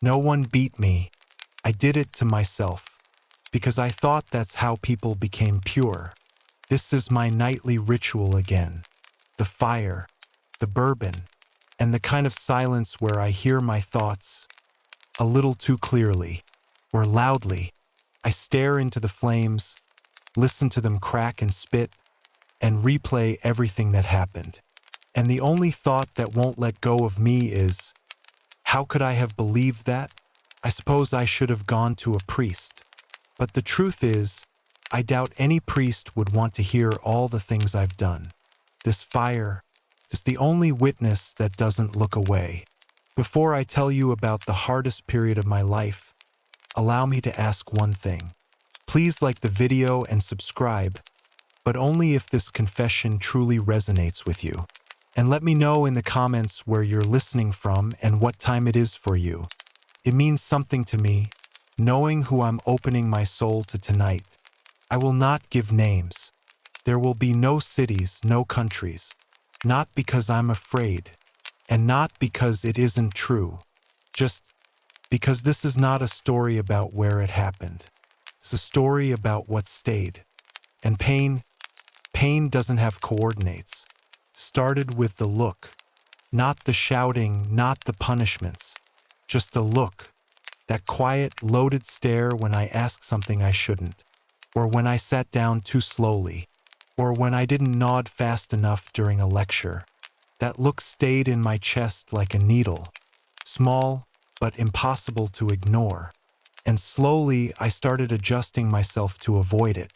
No one beat me. I did it to myself, because I thought that's how people became pure. This is my nightly ritual again. The fire, the bourbon, and the kind of silence where I hear my thoughts a little too clearly or loudly. I stare into the flames, listen to them crack and spit, and replay everything that happened. And the only thought that won't let go of me is, how could I have believed that? I suppose I should have gone to a priest. But the truth is, I doubt any priest would want to hear all the things I've done. This fire is the only witness that doesn't look away. Before I tell you about the hardest period of my life, allow me to ask one thing. Please like the video and subscribe, but only if this confession truly resonates with you. And let me know in the comments where you're listening from and what time it is for you. It means something to me, knowing who I'm opening my soul to tonight. I will not give names. There will be no cities, no countries. Not because I'm afraid, and not because it isn't true. Just because this is not a story about where it happened. It's a story about what stayed. And pain doesn't have coordinates. Started with the look. Not the shouting, not the punishments. Just a look. That quiet, loaded stare when I asked something I shouldn't. Or when I sat down too slowly. Or when I didn't nod fast enough during a lecture. That look stayed in my chest like a needle. Small, but impossible to ignore. And slowly, I started adjusting myself to avoid it.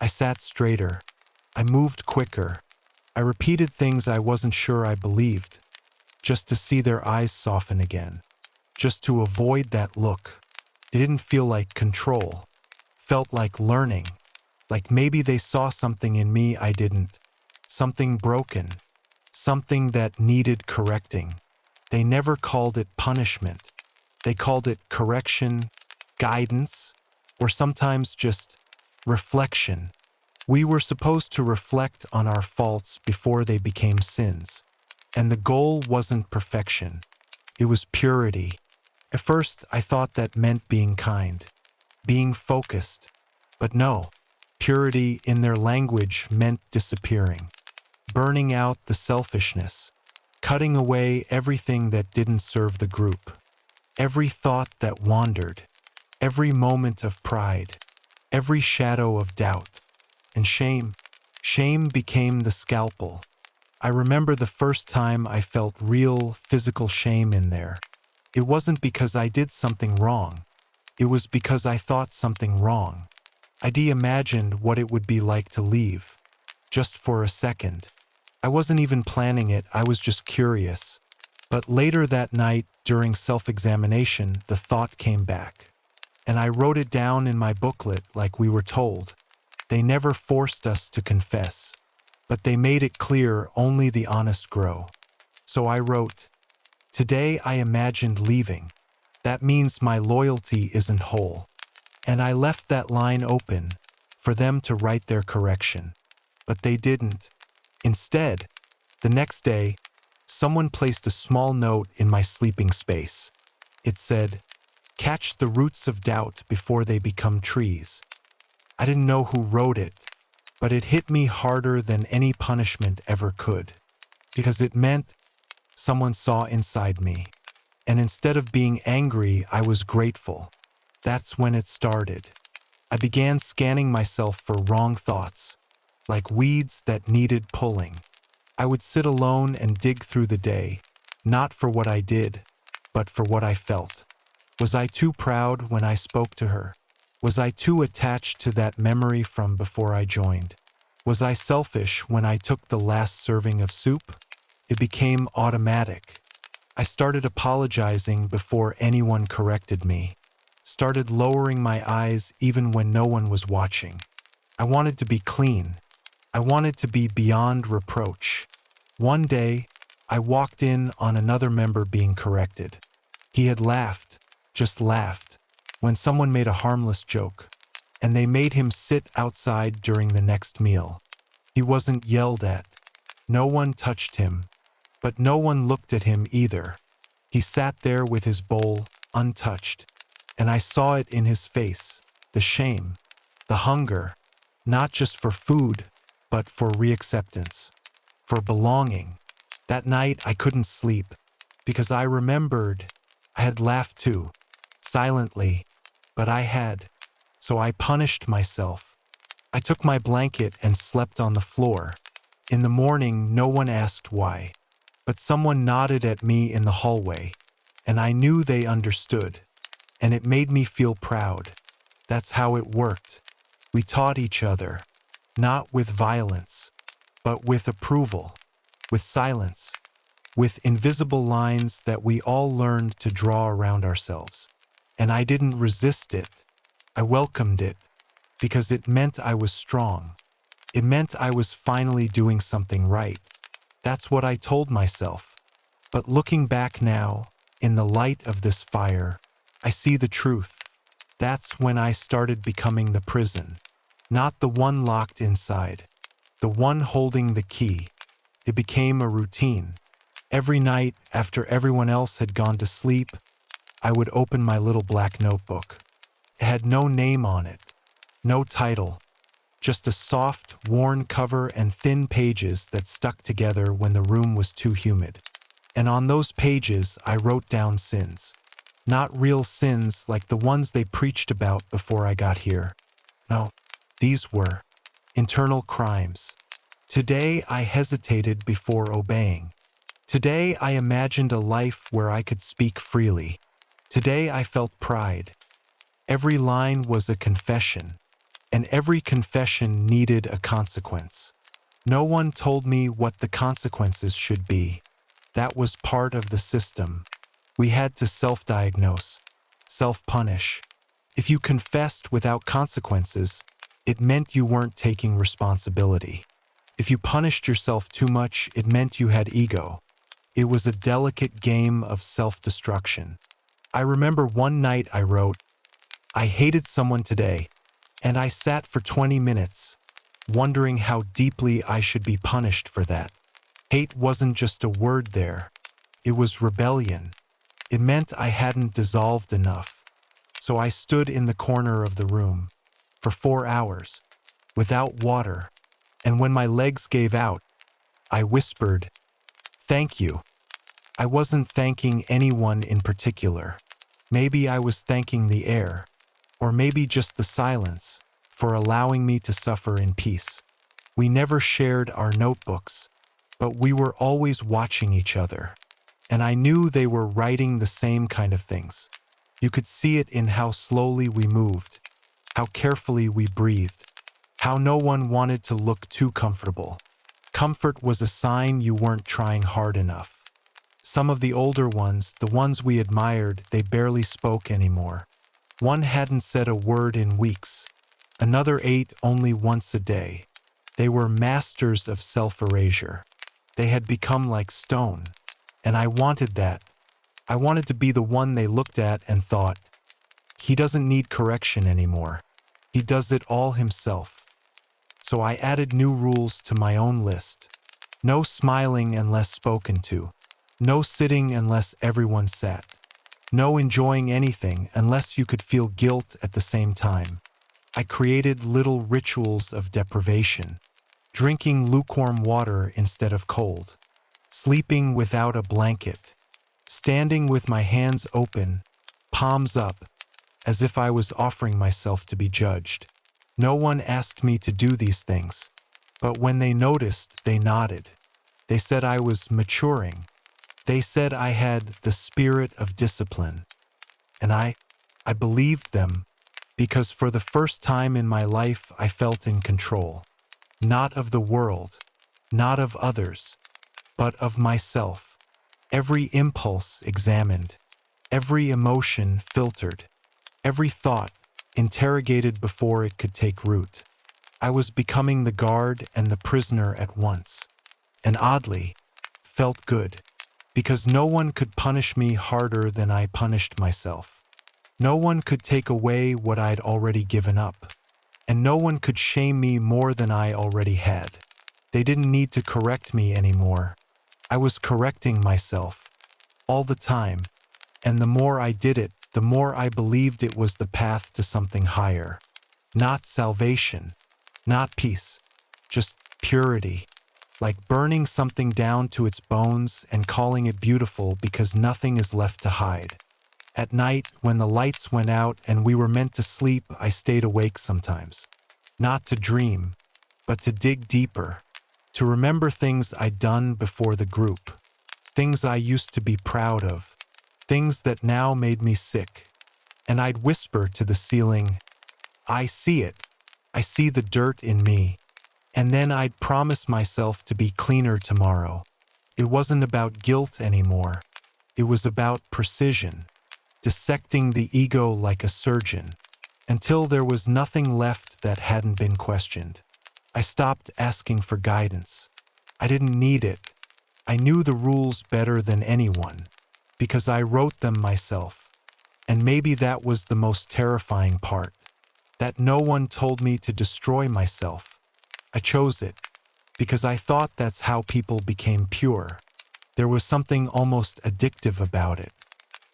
I sat straighter. I moved quicker. I repeated things I wasn't sure I believed, just to see their eyes soften again, just to avoid that look. It didn't feel like control. Felt like learning, like maybe they saw something in me I didn't, something broken, something that needed correcting. They never called it punishment. They called it correction, guidance, or sometimes just reflection. We were supposed to reflect on our faults before they became sins. And the goal wasn't perfection. It was purity. At first, I thought that meant being kind, being focused. But no, purity in their language meant disappearing, burning out the selfishness, cutting away everything that didn't serve the group, every thought that wandered, every moment of pride, every shadow of doubt. And shame became the scalpel. I remember the first time I felt real physical shame in there. It wasn't because I did something wrong. It was because I thought something wrong. I imagined what it would be like to leave, just for a second. I wasn't even planning it, I was just curious. But later that night, during self-examination, the thought came back. And I wrote it down in my booklet like we were told. They never forced us to confess, but they made it clear only the honest grow. So I wrote, "Today I imagined leaving. That means my loyalty isn't whole." And I left that line open for them to write their correction. But they didn't. Instead, the next day, someone placed a small note in my sleeping space. It said, "Catch the roots of doubt before they become trees." I didn't know who wrote it, but it hit me harder than any punishment ever could, because it meant someone saw inside me. And instead of being angry, I was grateful. That's when it started. I began scanning myself for wrong thoughts, like weeds that needed pulling. I would sit alone and dig through the day, not for what I did, but for what I felt. Was I too proud when I spoke to her? Was I too attached to that memory from before I joined? Was I selfish when I took the last serving of soup? It became automatic. I started apologizing before anyone corrected me. Started lowering my eyes even when no one was watching. I wanted to be clean. I wanted to be beyond reproach. One day, I walked in on another member being corrected. He had laughed, just laughed, when someone made a harmless joke, and they made him sit outside during the next meal. He wasn't yelled at. No one touched him, but no one looked at him either. He sat there with his bowl, untouched. And I saw it in his face, the shame, the hunger, not just for food, but for reacceptance, for belonging. That night I couldn't sleep because I remembered I had laughed too, silently, but I had. So I punished myself. I took my blanket and slept on the floor. In the morning, no one asked why, but someone nodded at me in the hallway, and I knew they understood, and it made me feel proud. That's how it worked. We taught each other, not with violence, but with approval, with silence, with invisible lines that we all learned to draw around ourselves. And I didn't resist it. I welcomed it, because it meant I was strong. It meant I was finally doing something right. That's what I told myself. But looking back now, in the light of this fire, I see the truth. That's when I started becoming the prison. Not the one locked inside, the one holding the key. It became a routine. Every night, after everyone else had gone to sleep, I would open my little black notebook. It had no name on it, no title, just a soft, worn cover and thin pages that stuck together when the room was too humid. And on those pages, I wrote down sins. Not real sins like the ones they preached about before I got here. No, these were internal crimes. Today I hesitated before obeying. Today I imagined a life where I could speak freely. Today I felt pride. Every line was a confession, and every confession needed a consequence. No one told me what the consequences should be. That was part of the system. We had to self-diagnose, self-punish. If you confessed without consequences, it meant you weren't taking responsibility. If you punished yourself too much, it meant you had ego. It was a delicate game of self-destruction. I remember one night I wrote, I hated someone today, and I sat for 20 minutes, wondering how deeply I should be punished for that. Hate wasn't just a word there. It was rebellion. It meant I hadn't dissolved enough. So I stood in the corner of the room for 4 hours, without water, and when my legs gave out, I whispered, "Thank you." I wasn't thanking anyone in particular. Maybe I was thanking the air, or maybe just the silence, for allowing me to suffer in peace. We never shared our notebooks, but we were always watching each other. And I knew they were writing the same kind of things. You could see it in how slowly we moved, how carefully we breathed, how no one wanted to look too comfortable. Comfort was a sign you weren't trying hard enough. Some of the older ones, the ones we admired, they barely spoke anymore. One hadn't said a word in weeks. Another ate only once a day. They were masters of self-erasure. They had become like stone. And I wanted that. I wanted to be the one they looked at and thought, he doesn't need correction anymore. He does it all himself. So I added new rules to my own list. No smiling unless spoken to. No sitting unless everyone sat. No enjoying anything unless you could feel guilt at the same time. I created little rituals of deprivation. Drinking lukewarm water instead of cold. Sleeping without a blanket. Standing with my hands open, palms up, as if I was offering myself to be judged. No one asked me to do these things, but when they noticed, they nodded. They said I was maturing. They said I had the spirit of discipline. And I believed them, because for the first time in my life I felt in control. Not of the world, not of others, but of myself. Every impulse examined, every emotion filtered, every thought interrogated before it could take root. I was becoming the guard and the prisoner at once, and oddly, felt good, because no one could punish me harder than I punished myself. No one could take away what I'd already given up, and no one could shame me more than I already had. They didn't need to correct me anymore. I was correcting myself, all the time, and the more I did it, the more I believed it was the path to something higher. Not salvation, not peace, just purity. Like burning something down to its bones and calling it beautiful because nothing is left to hide. At night, when the lights went out and we were meant to sleep, I stayed awake sometimes. Not to dream, but to dig deeper, to remember things I'd done before the group, things I used to be proud of, things that now made me sick. And I'd whisper to the ceiling, I see it. I see the dirt in me. And then I'd promise myself to be cleaner tomorrow. It wasn't about guilt anymore. It was about precision, dissecting the ego like a surgeon, until there was nothing left that hadn't been questioned. I stopped asking for guidance. I didn't need it. I knew the rules better than anyone, because I wrote them myself. And maybe that was the most terrifying part, that no one told me to destroy myself. I chose it, because I thought that's how people became pure. There was something almost addictive about it.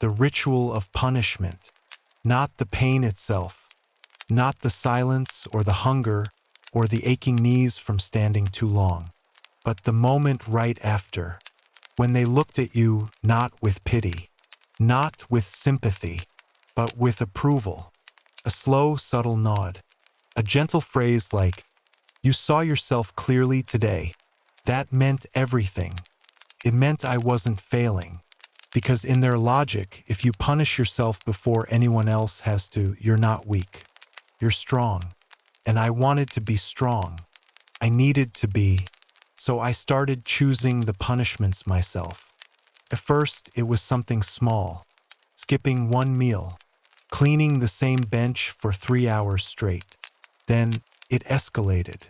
The ritual of punishment, not the pain itself, not the silence or the hunger or the aching knees from standing too long, but the moment right after, when they looked at you not with pity, not with sympathy, but with approval. A slow, subtle nod, a gentle phrase like, "You saw yourself clearly today." That meant everything. It meant I wasn't failing. Because in their logic, if you punish yourself before anyone else has to, you're not weak. You're strong. And I wanted to be strong. I needed to be. So I started choosing the punishments myself. At first, it was something small. Skipping one meal. Cleaning the same bench for 3 hours straight. Then it escalated.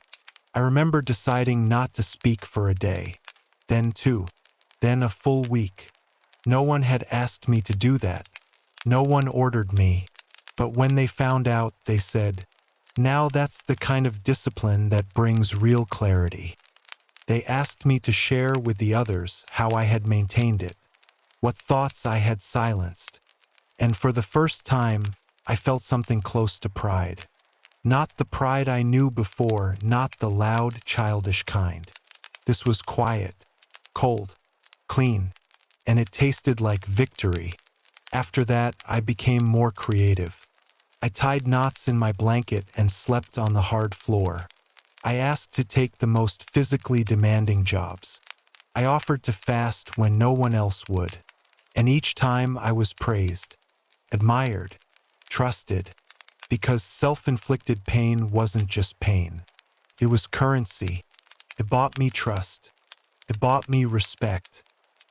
I remember deciding not to speak for a day. Then 2. Then a full week. No one had asked me to do that. No one ordered me. But when they found out, they said, "Now that's the kind of discipline that brings real clarity." They asked me to share with the others how I had maintained it, what thoughts I had silenced. And for the first time, I felt something close to pride. Not the pride I knew before, not the loud, childish kind. This was quiet, cold, clean, and it tasted like victory. After that, I became more creative. I tied knots in my blanket and slept on the hard floor. I asked to take the most physically demanding jobs. I offered to fast when no one else would. And each time I was praised, admired, trusted, because self-inflicted pain wasn't just pain. It was currency. It bought me trust. It bought me respect.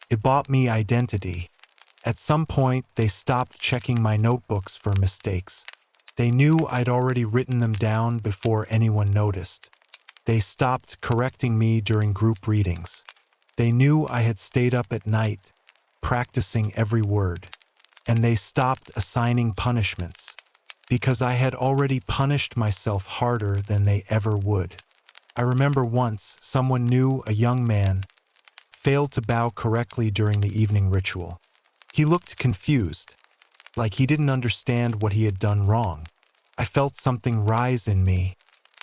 It bought me identity. At some point, they stopped checking my notebooks for mistakes. They knew I'd already written them down before anyone noticed. They stopped correcting me during group readings. They knew I had stayed up at night, practicing every word. And they stopped assigning punishments, because I had already punished myself harder than they ever would. I remember once someone new, a young man, failed to bow correctly during the evening ritual. He looked confused, like he didn't understand what he had done wrong. I felt something rise in me,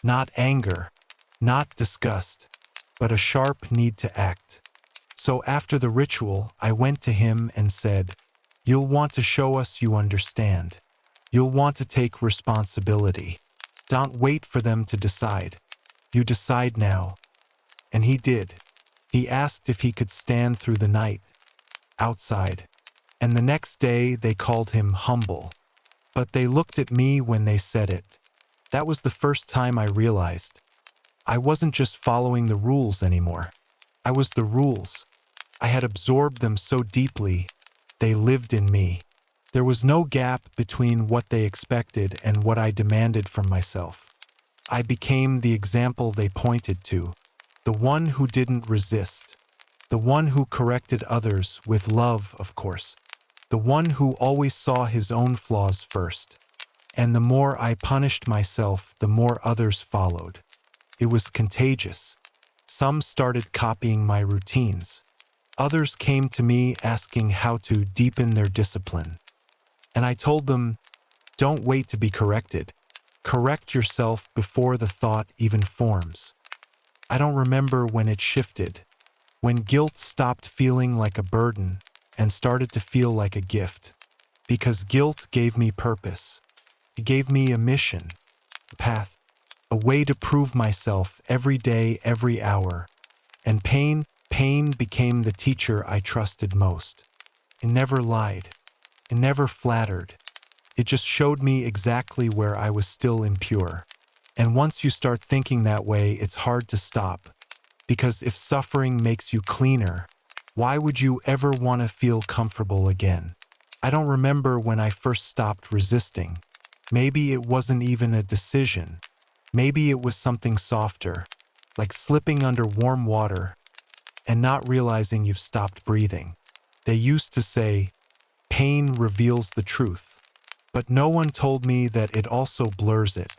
not anger, not disgust, but a sharp need to act. So after the ritual, I went to him and said, "You'll want to show us you understand. You'll want to take responsibility. Don't wait for them to decide. You decide now." And he did. He asked if he could stand through the night, outside. And the next day they called him humble. But they looked at me when they said it. That was the first time I realized I wasn't just following the rules anymore. I was the rules. I had absorbed them so deeply, they lived in me. There was no gap between what they expected and what I demanded from myself. I became the example they pointed to, the one who didn't resist, the one who corrected others with love, of course, the one who always saw his own flaws first. And the more I punished myself, the more others followed. It was contagious. Some started copying my routines. Others came to me asking how to deepen their discipline. And I told them, don't wait to be corrected. Correct yourself before the thought even forms. I don't remember when it shifted, when guilt stopped feeling like a burden and started to feel like a gift. Because guilt gave me purpose. It gave me a mission, a path, a way to prove myself every day, every hour. And pain became the teacher I trusted most. It never lied. It never flattered. It just showed me exactly where I was still impure. And once you start thinking that way, it's hard to stop. Because if suffering makes you cleaner, why would you ever want to feel comfortable again? I don't remember when I first stopped resisting. Maybe it wasn't even a decision. Maybe it was something softer, like slipping under warm water and not realizing you've stopped breathing. They used to say, pain reveals the truth. But no one told me that it also blurs it.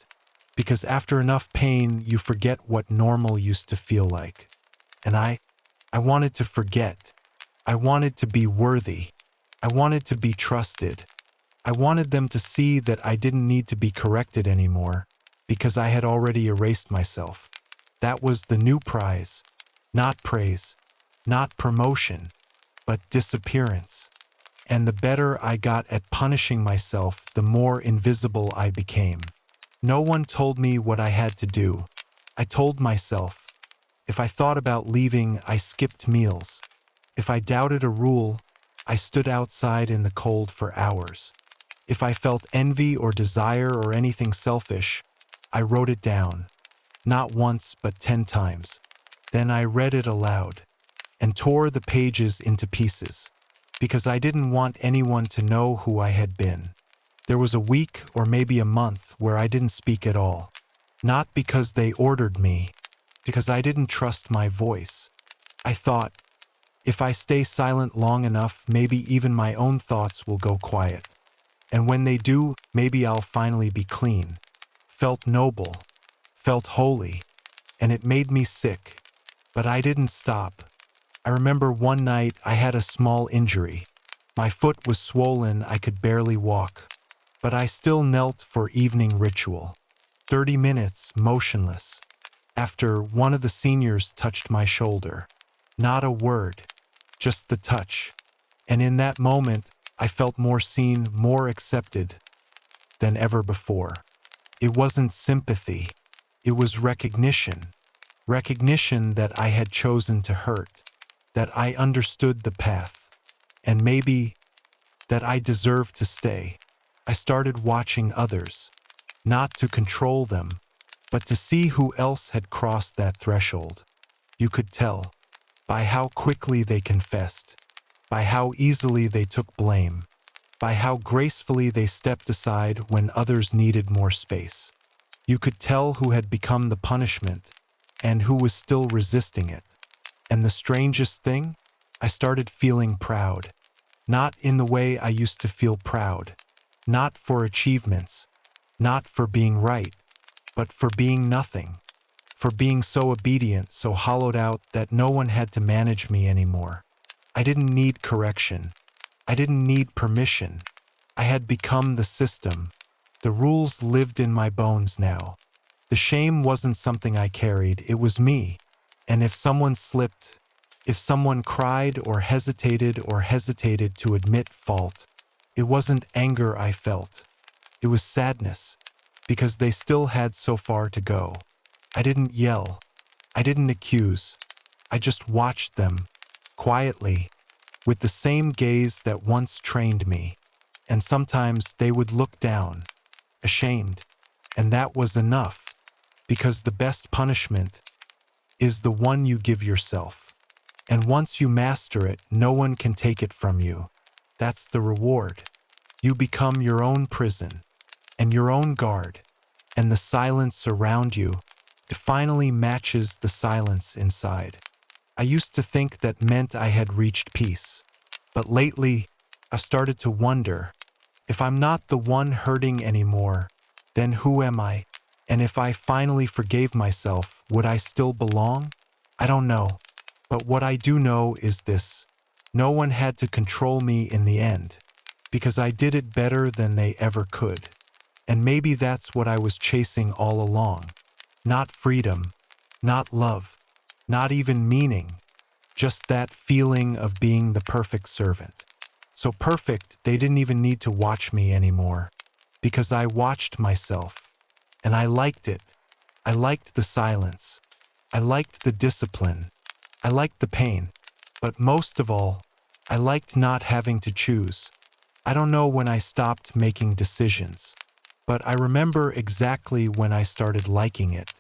Because after enough pain, you forget what normal used to feel like. And I wanted to forget. I wanted to be worthy. I wanted to be trusted. I wanted them to see that I didn't need to be corrected anymore, because I had already erased myself. That was the new prize. Not praise, not promotion, but disappearance. And the better I got at punishing myself, the more invisible I became. No one told me what I had to do. I told myself. If I thought about leaving, I skipped meals. If I doubted a rule, I stood outside in the cold for hours. If I felt envy or desire or anything selfish, I wrote it down. Not once, but 10 times. Then I read it aloud and tore the pages into pieces, because I didn't want anyone to know who I had been. There was a week or maybe a month where I didn't speak at all. Not because they ordered me, because I didn't trust my voice. I thought, if I stay silent long enough, maybe even my own thoughts will go quiet. And when they do, maybe I'll finally be clean. Felt noble, felt holy, and it made me sick. But I didn't stop. I remember one night I had a small injury. My foot was swollen, I could barely walk. But I still knelt for evening ritual. 30 minutes, motionless. After one of the seniors touched my shoulder. Not a word, just the touch. And in that moment, I felt more seen, more accepted than ever before. It wasn't sympathy. It was recognition. Recognition that I had chosen to hurt, that I understood the path, and maybe that I deserved to stay. I started watching others, not to control them, but to see who else had crossed that threshold. You could tell by how quickly they confessed, by how easily they took blame, by how gracefully they stepped aside when others needed more space. You could tell who had become the punishment and who was still resisting it. And the strangest thing, I started feeling proud. Not in the way I used to feel proud. Not for achievements. Not for being right. But for being nothing. For being so obedient, so hollowed out that no one had to manage me anymore. I didn't need correction. I didn't need permission. I had become the system. The rules lived in my bones now. The shame wasn't something I carried, it was me. And if someone slipped, if someone cried or hesitated to admit fault, it wasn't anger I felt. It was sadness, because they still had so far to go. I didn't yell. I didn't accuse. I just watched them, quietly, with the same gaze that once trained me. And sometimes they would look down, ashamed, and that was enough, because the best punishment is the one you give yourself. And once you master it, no one can take it from you. That's the reward. You become your own prison and your own guard, and the silence around you finally matches the silence inside. I used to think that meant I had reached peace, but lately I've started to wonder, if I'm not the one hurting anymore, then who am I? And if I finally forgave myself, would I still belong? I don't know. But what I do know is this: no one had to control me in the end. because I did it better than they ever could. And maybe that's what I was chasing all along. Not freedom, not love, not even meaning, just that feeling of being the perfect servant. So perfect, they didn't even need to watch me anymore, because I watched myself, and I liked it. I liked the silence. I liked the discipline. I liked the pain. But most of all, I liked not having to choose. I don't know when I stopped making decisions, but I remember exactly when I started liking it.